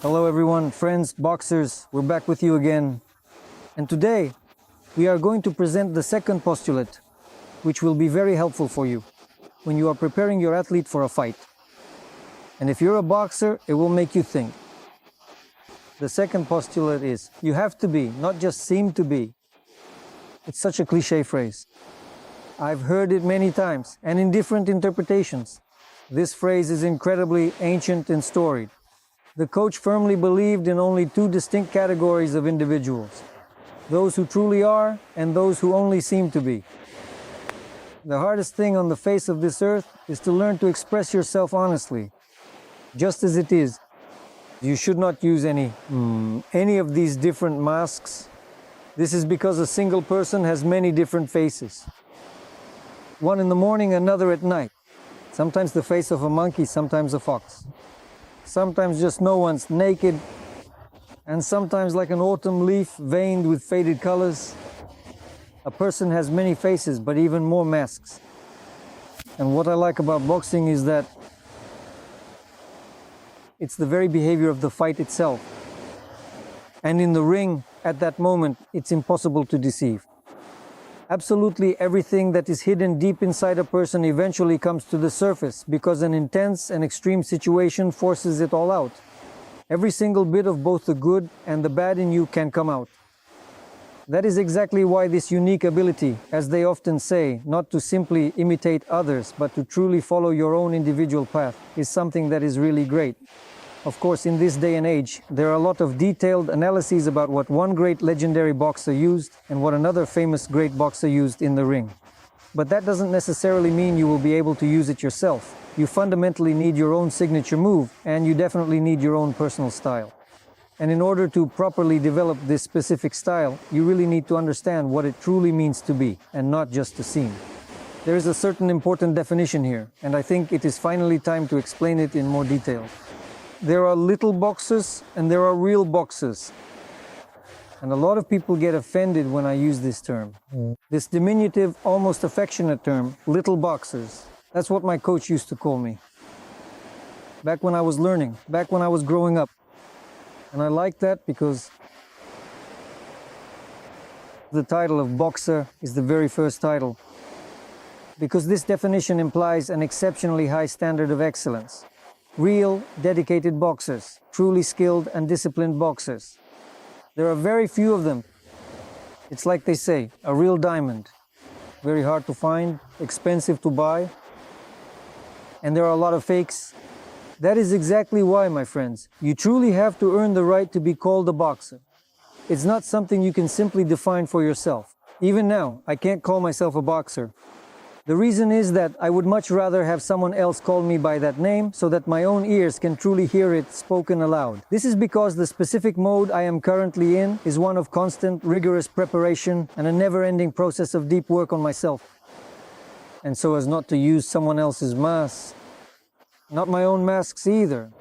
Hello everyone, friends, boxers, we're back with you again. And today, we are going to present the second postulate, which will be very helpful for you when you are preparing your athlete for a fight. And if you're a boxer, it will make you think. The second postulate is, you have to be, not just seem to be. It's such a cliche phrase. I've heard it many times, and in different interpretations. This phrase is incredibly ancient and storied. The coach firmly believed in only two distinct categories of individuals: those who truly are and those who only seem to be. The hardest thing on the face of this earth is to learn to express yourself honestly, just as it is. You should not use any of these different masks. This is because a single person has many different faces. One in the morning, another at night. Sometimes the face of a monkey, sometimes a fox. Sometimes just no one's naked, and sometimes like an autumn leaf veined with faded colors. A person has many faces, but even more masks. And what I like about boxing is that it's the very behavior of the fight itself. And in the ring, at that moment, it's impossible to deceive. Absolutely everything that is hidden deep inside a person eventually comes to the surface because an intense and extreme situation forces it all out. Every single bit of both the good and the bad in you can come out. That is exactly why this unique ability, as they often say, not to simply imitate others, but to truly follow your own individual path, is something that is really great. Of course, in this day and age, there are a lot of detailed analyses about what one great legendary boxer used and what another famous great boxer used in the ring. But that doesn't necessarily mean you will be able to use it yourself. You fundamentally need your own signature move, and you definitely need your own personal style. And in order to properly develop this specific style, you really need to understand what it truly means to be, and not just to seem. There is a certain important definition here, and I think it is finally time to explain it in more detail. There are little boxers and there are real boxers. And a lot of people get offended when I use this term. This diminutive, almost affectionate term, little boxers. That's what my coach used to call me. Back when I was learning, back when I was growing up. And I like that because the title of boxer is the very first title. Because this definition implies an exceptionally high standard of excellence. Real, dedicated boxers, truly skilled and disciplined boxers. There are very few of them. It's like they say, a real diamond. Very hard to find, expensive to buy. And there are a lot of fakes. That is exactly why, my friends, you truly have to earn the right to be called a boxer. It's not something you can simply define for yourself. Even now, I can't call myself a boxer. The reason is that I would much rather have someone else call me by that name so that my own ears can truly hear it spoken aloud. This is because the specific mode I am currently in is one of constant, rigorous preparation and a never-ending process of deep work on myself. And so as not to use someone else's masks, not my own masks either.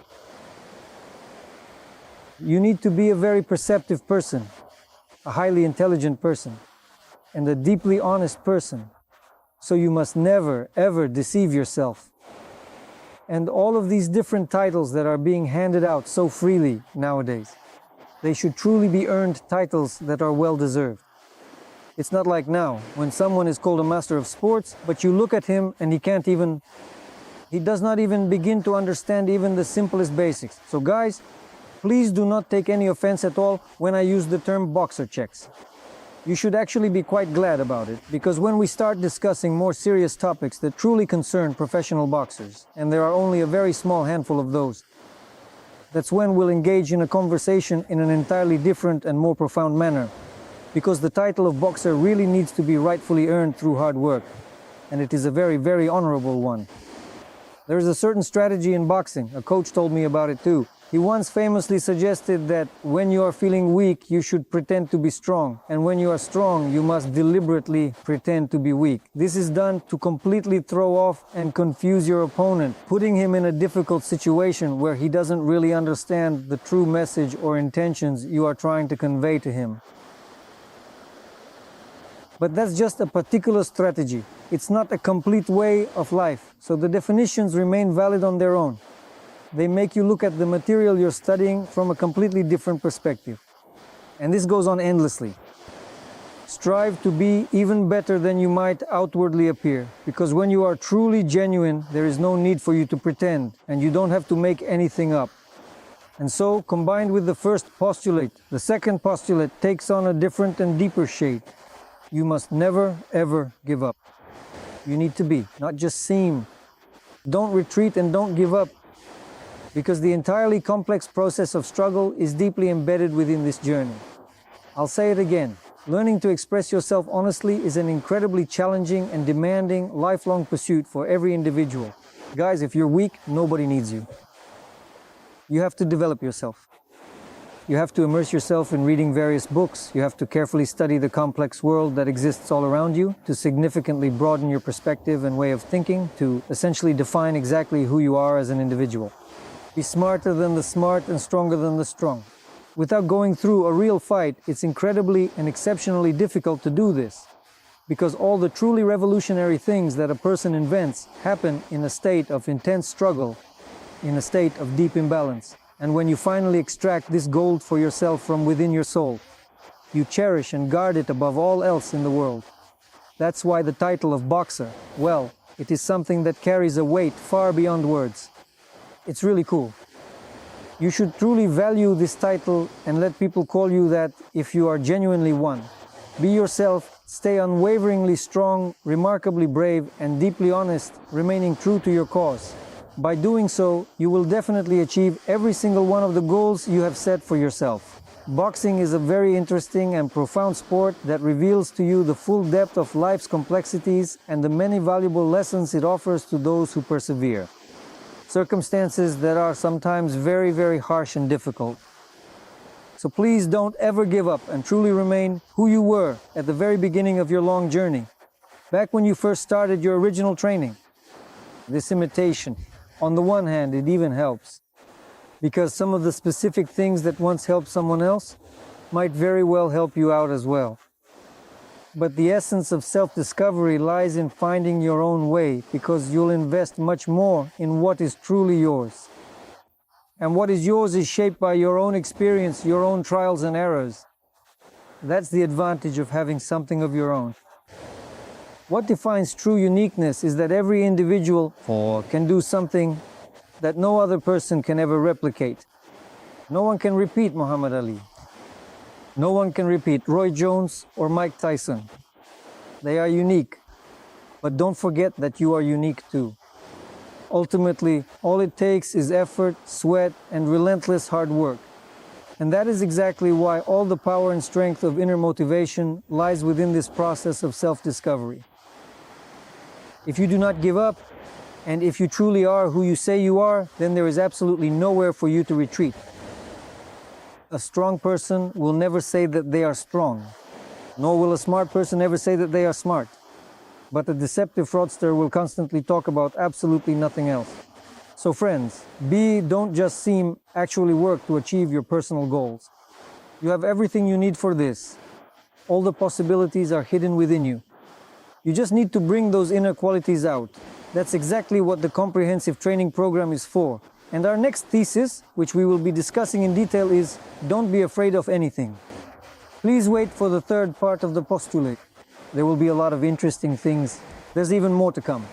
You need to be a very perceptive person, a highly intelligent person, and a deeply honest person. So you must never, ever deceive yourself. And all of these different titles that are being handed out so freely nowadays, they should truly be earned titles that are well-deserved. It's not like now, when someone is called a master of sports, but you look at him and he does not even begin to understand even the simplest basics. So guys, please do not take any offense at all when I use the term boxer checks. You should actually be quite glad about it, because when we start discussing more serious topics that truly concern professional boxers, and there are only a very small handful of those, that's when we'll engage in a conversation in an entirely different and more profound manner, because the title of boxer really needs to be rightfully earned through hard work, and it is a very, very honorable one. There is a certain strategy in boxing. A coach told me about it too. He once famously suggested that when you are feeling weak, you should pretend to be strong. And when you are strong, you must deliberately pretend to be weak. This is done to completely throw off and confuse your opponent, putting him in a difficult situation where he doesn't really understand the true message or intentions you are trying to convey to him. But that's just a particular strategy. It's not a complete way of life, so the definitions remain valid on their own. They make you look at the material you're studying from a completely different perspective. And this goes on endlessly. Strive to be even better than you might outwardly appear, because when you are truly genuine, there is no need for you to pretend, and you don't have to make anything up. And so, combined with the first postulate, the second postulate takes on a different and deeper shade. You must never, ever give up. You need to be, not just seem. Don't retreat and don't give up, because the entirely complex process of struggle is deeply embedded within this journey. I'll say it again. Learning to express yourself honestly is an incredibly challenging and demanding lifelong pursuit for every individual. Guys, if you're weak, nobody needs you. You have to develop yourself. You have to immerse yourself in reading various books. You have to carefully study the complex world that exists all around you to significantly broaden your perspective and way of thinking, to essentially define exactly who you are as an individual. Be smarter than the smart and stronger than the strong. Without going through a real fight, it's incredibly and exceptionally difficult to do this, because all the truly revolutionary things that a person invents happen in a state of intense struggle, in a state of deep imbalance. And when you finally extract this gold for yourself from within your soul, you cherish and guard it above all else in the world. That's why the title of boxer, well, it is something that carries a weight far beyond words. It's really cool. You should truly value this title and let people call you that if you are genuinely one. Be yourself, stay unwaveringly strong, remarkably brave, and deeply honest, remaining true to your cause. By doing so, you will definitely achieve every single one of the goals you have set for yourself. Boxing is a very interesting and profound sport that reveals to you the full depth of life's complexities and the many valuable lessons it offers to those who persevere. Circumstances that are sometimes very, very harsh and difficult. So please don't ever give up and truly remain who you were at the very beginning of your long journey, back when you first started your original training. This imitation, on the one hand, it even helps, because some of the specific things that once helped someone else might very well help you out as well. But the essence of self-discovery lies in finding your own way, because you'll invest much more in what is truly yours. And what is yours is shaped by your own experience, your own trials and errors. That's the advantage of having something of your own. What defines true uniqueness is that every individual can do something that no other person can ever replicate. No one can repeat Muhammad Ali. No one can repeat Roy Jones or Mike Tyson. They are unique, but don't forget that you are unique too. Ultimately, all it takes is effort, sweat, and relentless hard work. And that is exactly why all the power and strength of inner motivation lies within this process of self-discovery. If you do not give up, and if you truly are who you say you are, then there is absolutely nowhere for you to retreat. A strong person will never say that they are strong, nor will a smart person ever say that they are smart. But a deceptive fraudster will constantly talk about absolutely nothing else. So friends, don't just seem, actually work to achieve your personal goals. You have everything you need for this. All the possibilities are hidden within you. You just need to bring those inner qualities out. That's exactly what the comprehensive training program is for. And our next thesis, which we will be discussing in detail, is don't be afraid of anything. Please wait for the third part of the postulate. There will be a lot of interesting things. There's even more to come.